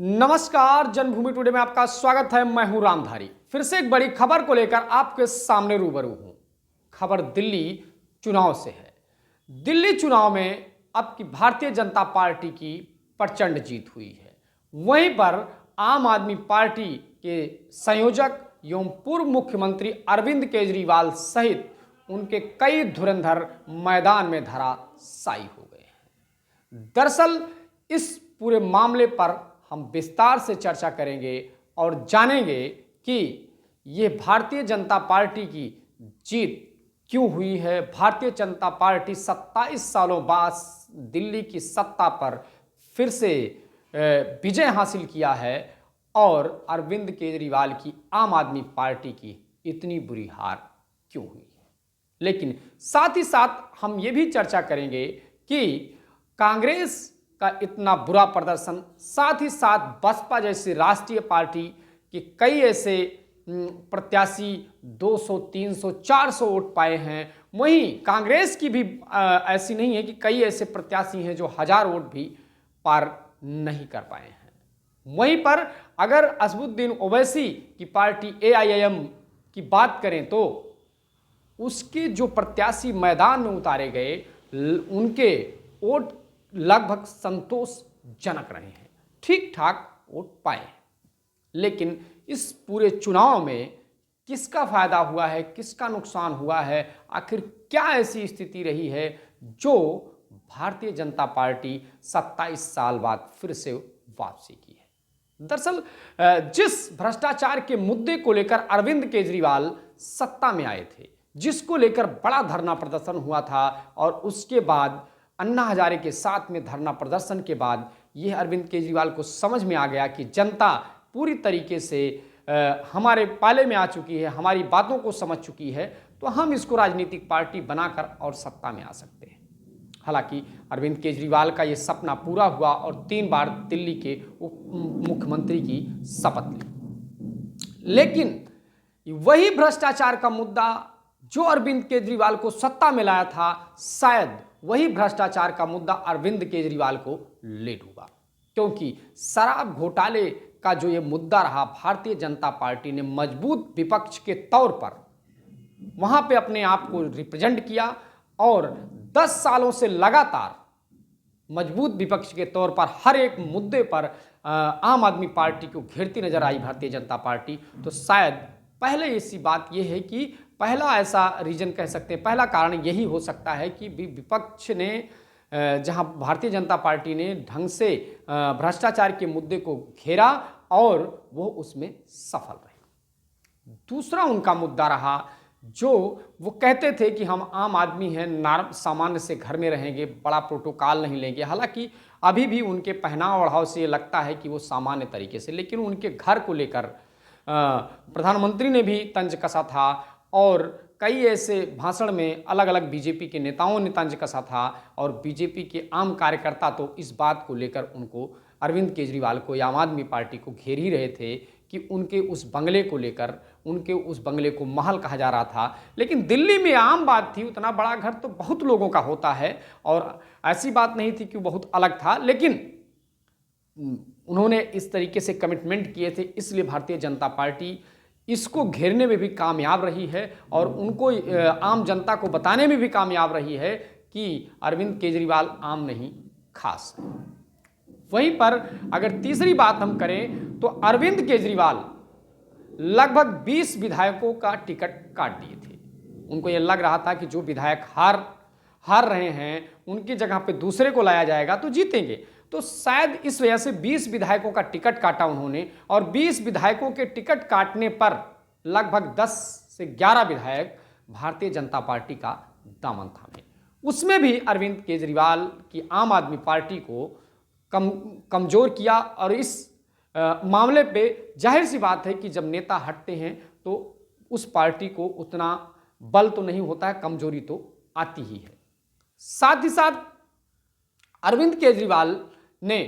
नमस्कार, जन्मभूमि टुडे में आपका स्वागत है। मैं हूं रामधारी। फिर से एक बड़ी खबर को लेकर आपके सामने रूबरू हूं। खबर दिल्ली चुनाव से है। दिल्ली चुनाव में अब की भारतीय जनता पार्टी की प्रचंड जीत हुई है। वहीं पर आम आदमी पार्टी के संयोजक एवं पूर्व मुख्यमंत्री अरविंद केजरीवाल सहित उनके कई धुरंधर मैदान में धराशायी हो गए हैं। दरअसल इस पूरे मामले पर हम विस्तार से चर्चा करेंगे और जानेंगे कि ये भारतीय जनता पार्टी की जीत क्यों हुई है। भारतीय जनता पार्टी 27 सालों बाद दिल्ली की सत्ता पर फिर से विजय हासिल किया है और अरविंद केजरीवाल की आम आदमी पार्टी की इतनी बुरी हार क्यों हुई है। लेकिन साथ ही साथ हम ये भी चर्चा करेंगे कि कांग्रेस का इतना बुरा प्रदर्शन, साथ ही साथ बसपा जैसी राष्ट्रीय पार्टी के कई ऐसे प्रत्याशी 200, 300, 400 वोट पाए हैं। वहीं कांग्रेस की भी ऐसी नहीं है कि कई ऐसे प्रत्याशी हैं जो 1000 वोट भी पार नहीं कर पाए हैं। वहीं पर अगर असदुद्दीन ओवैसी की पार्टी AIM की बात करें तो उसके जो प्रत्याशी मैदान में उतारे गए उनके वोट लगभग संतोषजनक रहे हैं, ठीक ठाक वोट पाए हैं। लेकिन इस पूरे चुनाव में किसका फायदा हुआ है, किसका नुकसान हुआ है, आखिर क्या ऐसी स्थिति रही है जो भारतीय जनता पार्टी 27 साल बाद फिर से वापसी की है। दरअसल जिस भ्रष्टाचार के मुद्दे को लेकर अरविंद केजरीवाल सत्ता में आए थे, जिसको लेकर बड़ा धरना प्रदर्शन हुआ था और उसके बाद अन्ना हजारे के साथ में धरना प्रदर्शन के बाद यह अरविंद केजरीवाल को समझ में आ गया कि जनता पूरी तरीके से हमारे पाले में आ चुकी है, हमारी बातों को समझ चुकी है, तो हम इसको राजनीतिक पार्टी बनाकर और सत्ता में आ सकते हैं। हालांकि अरविंद केजरीवाल का यह सपना पूरा हुआ और 3 बार दिल्ली के उप मुख्यमंत्री की शपथ ली। लेकिन वही भ्रष्टाचार का मुद्दा जो अरविंद केजरीवाल को सत्ता में लाया था, शायद वही भ्रष्टाचार का मुद्दा अरविंद केजरीवाल को ले डूबा। क्योंकि शराब घोटाले का जो ये मुद्दा रहा, भारतीय जनता पार्टी ने मजबूत विपक्ष के तौर पर वहां पे अपने आप को रिप्रेजेंट किया और 10 सालों से लगातार मजबूत विपक्ष के तौर पर हर एक मुद्दे पर आम आदमी पार्टी को घेरती नजर आई भारतीय जनता पार्टी। तो शायद पहले ऐसी बात यह है कि पहला ऐसा रीजन कह सकते हैं, पहला कारण यही हो सकता है कि विपक्ष ने जहां भारतीय जनता पार्टी ने ढंग से भ्रष्टाचार के मुद्दे को घेरा और वो उसमें सफल रहे। दूसरा उनका मुद्दा रहा जो वो कहते थे कि हम आम आदमी हैं, सामान्य से घर में रहेंगे, बड़ा प्रोटोकॉल नहीं लेंगे। हालांकि अभी भी उनके पहनाव ओढ़ाव से ये लगता है कि वो सामान्य तरीके से, लेकिन उनके घर को लेकर प्रधानमंत्री ने भी तंज कसा था और कई ऐसे भाषण में अलग अलग बीजेपी के नेताओं ने तंज कसा था और बीजेपी के आम कार्यकर्ता तो इस बात को लेकर उनको अरविंद केजरीवाल को या आम आदमी पार्टी को घेर ही रहे थे कि उनके उस बंगले को लेकर, उनके उस बंगले को महल कहा जा रहा था। लेकिन दिल्ली में आम बात थी, उतना बड़ा घर तो बहुत लोगों का होता है और ऐसी बात नहीं थी कि बहुत अलग था। लेकिन उन्होंने इस तरीके से कमिटमेंट किए थे, इसलिए भारतीय जनता पार्टी इसको घेरने में भी कामयाब रही है और उनको आम जनता को बताने में भी कामयाब रही है कि अरविंद केजरीवाल आम नहीं खास है। वहीं पर अगर तीसरी बात हम करें तो अरविंद केजरीवाल लगभग 20 विधायकों का टिकट काट दिए थे। उनको यह लग रहा था कि जो विधायक हार रहे हैं उनकी जगह पे दूसरे को लाया जाएगा तो जीतेंगे। तो शायद इस वजह से 20 विधायकों का टिकट काटा उन्होंने और 20 विधायकों के टिकट काटने पर लगभग 10 से 11 विधायक भारतीय जनता पार्टी का दामन थामे। उसमें भी अरविंद केजरीवाल की आम आदमी पार्टी को कमजोर किया और इस मामले पे जाहिर सी बात है कि जब नेता हटते हैं तो उस पार्टी को उतना बल तो नहीं होता है, कमजोरी तो आती ही है। साथ ही साथ अरविंद केजरीवाल ने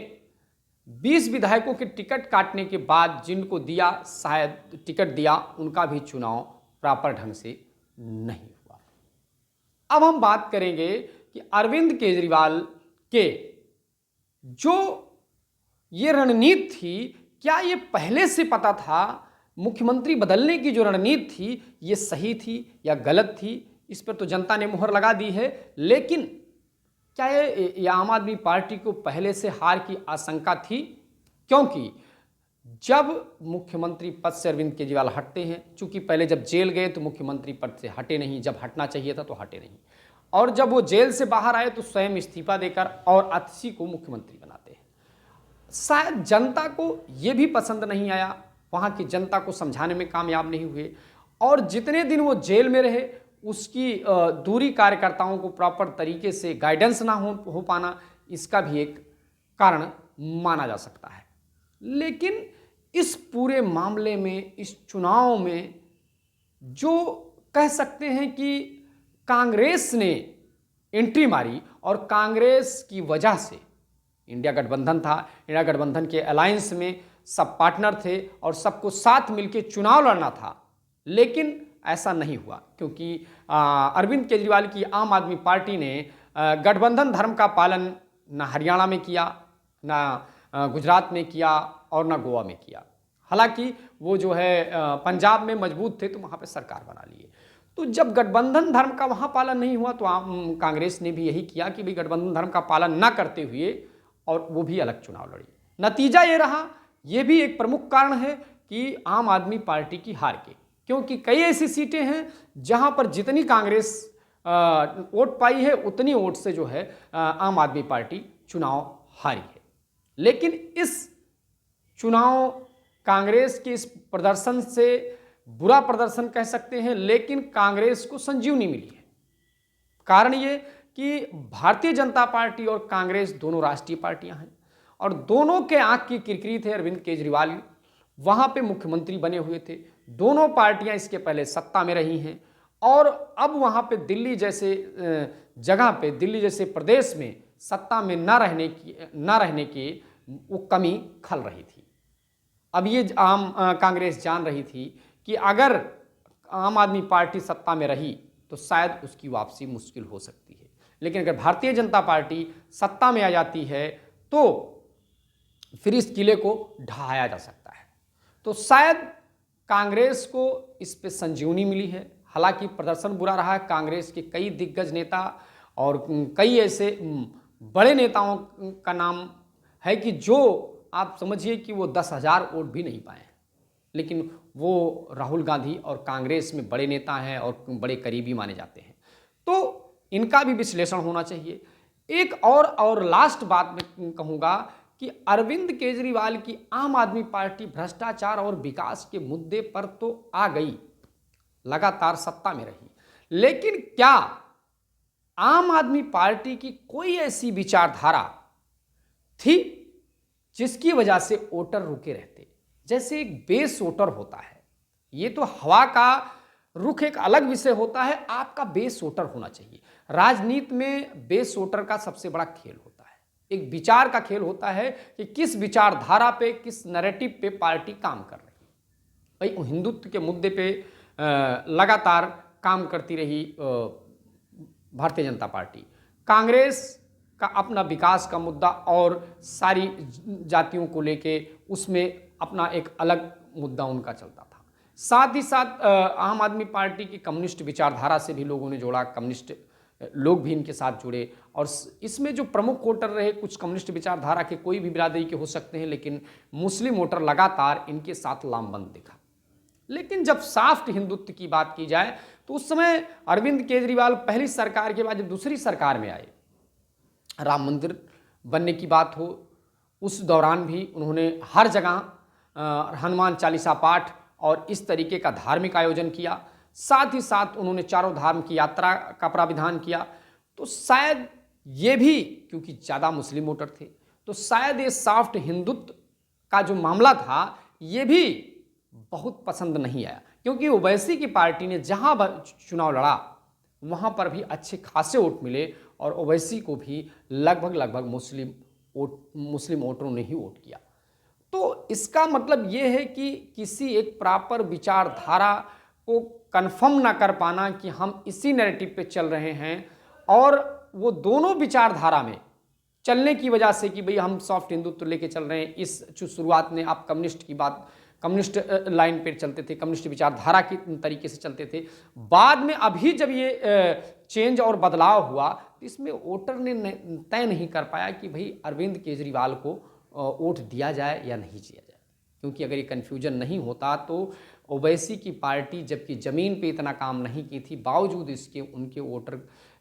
20 विधायकों के टिकट काटने के बाद जिनको दिया, शायद टिकट दिया, उनका भी चुनाव प्रॉपर ढंग से नहीं हुआ। अब हम बात करेंगे कि अरविंद केजरीवाल के जो ये रणनीति थी, क्या ये पहले से पता था? मुख्यमंत्री बदलने की जो रणनीति थी ये सही थी या गलत थी? इस पर तो जनता ने मुहर लगा दी है, लेकिन क्या ये आम आदमी पार्टी को पहले से हार की आशंका थी? क्योंकि जब मुख्यमंत्री पद से अरविंद केजरीवाल हटते हैं, चूंकि पहले जब जेल गए तो मुख्यमंत्री पद से हटे नहीं, जब हटना चाहिए था तो हटे नहीं, और जब वो जेल से बाहर आए तो स्वयं इस्तीफा देकर और अतिशी को मुख्यमंत्री बनाते हैं। शायद जनता को ये भी पसंद नहीं आया, वहाँ की जनता को समझाने में कामयाब नहीं हुए, और जितने दिन वो जेल में रहे उसकी दूरी कार्यकर्ताओं को प्रॉपर तरीके से गाइडेंस ना हो पाना, इसका भी एक कारण माना जा सकता है। लेकिन इस पूरे मामले में, इस चुनाव में, जो कह सकते हैं कि कांग्रेस ने एंट्री मारी, और कांग्रेस की वजह से इंडिया गठबंधन था, इंडिया गठबंधन के अलायंस में सब पार्टनर थे और सबको साथ मिलकर चुनाव लड़ना था, लेकिन ऐसा नहीं हुआ, क्योंकि अरविंद केजरीवाल की आम आदमी पार्टी ने गठबंधन धर्म का पालन ना हरियाणा में किया, ना गुजरात में किया, और ना गोवा में किया। हालांकि वो जो है पंजाब में मजबूत थे तो वहाँ पे सरकार बना लिए। तो जब गठबंधन धर्म का वहाँ पालन नहीं हुआ तो कांग्रेस ने भी यही किया कि भाई गठबंधन धर्म का पालन ना करते हुए और वो भी अलग चुनाव लड़ी। नतीजा ये रहा, ये भी एक प्रमुख कारण है कि आम आदमी पार्टी की हार के, क्योंकि कई ऐसी सीटें हैं जहां पर जितनी कांग्रेस वोट पाई है उतनी वोट से जो है आम आदमी पार्टी चुनाव हारी है। लेकिन इस चुनाव कांग्रेस के इस प्रदर्शन से, बुरा प्रदर्शन कह सकते हैं, लेकिन कांग्रेस को संजीवनी मिली है। कारण ये कि भारतीय जनता पार्टी और कांग्रेस दोनों राष्ट्रीय पार्टियां हैं और दोनों के आंख की किरकिरी थे अरविंद केजरीवाल, वहां पे मुख्यमंत्री बने हुए थे। दोनों पार्टियां इसके पहले सत्ता में रही हैं और अब वहां पे दिल्ली जैसे जगह पे, दिल्ली जैसे प्रदेश में सत्ता में न रहने की वो कमी खल रही थी। अब ये कांग्रेस जान रही थी कि अगर आम आदमी पार्टी सत्ता में रही तो शायद उसकी वापसी मुश्किल हो सकती है, लेकिन अगर भारतीय जनता पार्टी सत्ता में आ जाती है तो फिर इस किले को ढहाया जा सकता है। तो शायद कांग्रेस को इस पे संजीवनी मिली है। हालांकि प्रदर्शन बुरा रहा है, कांग्रेस के कई दिग्गज नेता और कई ऐसे बड़े नेताओं का नाम है कि जो आप समझिए कि वो 10,000 वोट भी नहीं पाए, लेकिन वो राहुल गांधी और कांग्रेस में बड़े नेता हैं और बड़े करीबी माने जाते हैं, तो इनका भी विश्लेषण होना चाहिए। एक और लास्ट बात मैं कहूँगा कि अरविंद केजरीवाल की आम आदमी पार्टी भ्रष्टाचार और विकास के मुद्दे पर तो आ गई, लगातार सत्ता में रही, लेकिन क्या आम आदमी पार्टी की कोई ऐसी विचारधारा थी जिसकी वजह से वोटर रुके रहते? जैसे एक बेस वोटर होता है, ये तो हवा का रुख एक अलग विषय होता है, आपका बेस वोटर होना चाहिए। राजनीति में बेस वोटर का सबसे बड़ा खेल होता है, एक विचार का खेल होता है कि किस विचारधारा पे, किस नैरेटिव पे पार्टी काम कर रही है। भाई हिंदुत्व के मुद्दे पे लगातार काम करती रही भारतीय जनता पार्टी, कांग्रेस का अपना विकास का मुद्दा और सारी जातियों को लेके उसमें अपना एक अलग मुद्दा उनका चलता था। साथ ही साथ आम आदमी पार्टी की कम्युनिस्ट विचारधारा से भी लोगों ने जोड़ा, कम्युनिस्ट लोग भी इनके साथ जुड़े और इसमें जो प्रमुख वोटर रहे, कुछ कम्युनिस्ट विचारधारा के कोई भी बिरादरी के हो सकते हैं, लेकिन मुस्लिम वोटर लगातार इनके साथ लामबंद दिखा। लेकिन जब सॉफ्ट हिंदुत्व की बात की जाए तो उस समय अरविंद केजरीवाल पहली सरकार के बाद जब दूसरी सरकार में आए, राम मंदिर बनने की बात हो, उस दौरान भी उन्होंने हर जगह हनुमान चालीसा पाठ और इस तरीके का धार्मिक आयोजन किया। साथ ही साथ उन्होंने चारों धाम की यात्रा का प्राविधान किया। तो शायद ये भी, क्योंकि ज़्यादा मुस्लिम वोटर थे, तो शायद ये सॉफ्ट हिंदुत्व का जो मामला था ये भी बहुत पसंद नहीं आया, क्योंकि ओवैसी की पार्टी ने जहां चुनाव लड़ा वहां पर भी अच्छे खासे वोट मिले और ओवैसी को भी लगभग मुस्लिम वोटरों ने ही वोट किया। तो इसका मतलब ये है कि किसी एक प्रॉपर विचारधारा को कन्फर्म ना कर पाना कि हम इसी नैरेटिव पे चल रहे हैं, और वो दोनों विचारधारा में चलने की वजह से कि भाई हम सॉफ्ट हिंदुत्व लेके चल रहे हैं। इस जो शुरुआत में आप कम्युनिस्ट की बात, कम्युनिस्ट लाइन पे चलते थे, कम्युनिस्ट विचारधारा की तरीके से चलते थे। बाद में अभी जब ये चेंज और बदलाव हुआ तो इसमें वोटर ने तय नहीं कर पाया कि भाई अरविंद केजरीवाल को वोट दिया जाए या नहीं दिया जाए, क्योंकि अगर ये कन्फ्यूजन नहीं होता तो ओवैसी की पार्टी जबकि ज़मीन पे इतना काम नहीं की थी, बावजूद इसके उनके वोटर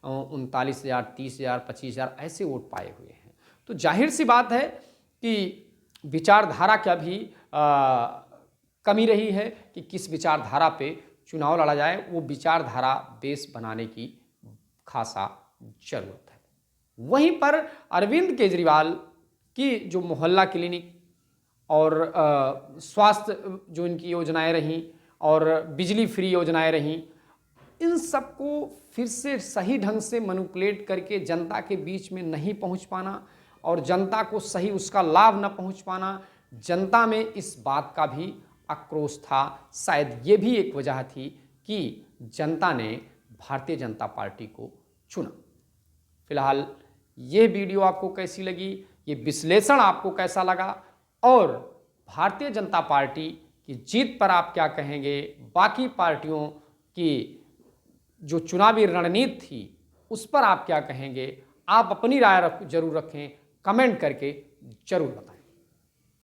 39,000, 30,000, 25,000 ऐसे वोट पाए हुए हैं। तो जाहिर सी बात है कि विचारधारा का भी कमी रही है कि किस विचारधारा पे चुनाव लड़ा जाए। वो विचारधारा बेस बनाने की खासा जरूरत है। वहीं पर अरविंद केजरीवाल की जो मोहल्ला क्लिनिक और स्वास्थ्य जो इनकी योजनाएं रहीं और बिजली फ्री योजनाएं रहीं, इन सबको फिर से सही ढंग से मैनिपुलेट करके जनता के बीच में नहीं पहुंच पाना और जनता को सही उसका लाभ न पहुंच पाना, जनता में इस बात का भी आक्रोश था। शायद ये भी एक वजह थी कि जनता ने भारतीय जनता पार्टी को चुना। फिलहाल ये वीडियो आपको कैसी लगी, ये विश्लेषण आपको कैसा लगा और भारतीय जनता पार्टी की जीत पर आप क्या कहेंगे, बाकी पार्टियों की जो चुनावी रणनीति थी उस पर आप क्या कहेंगे, आप अपनी राय जरूर रखें, कमेंट करके जरूर बताएं।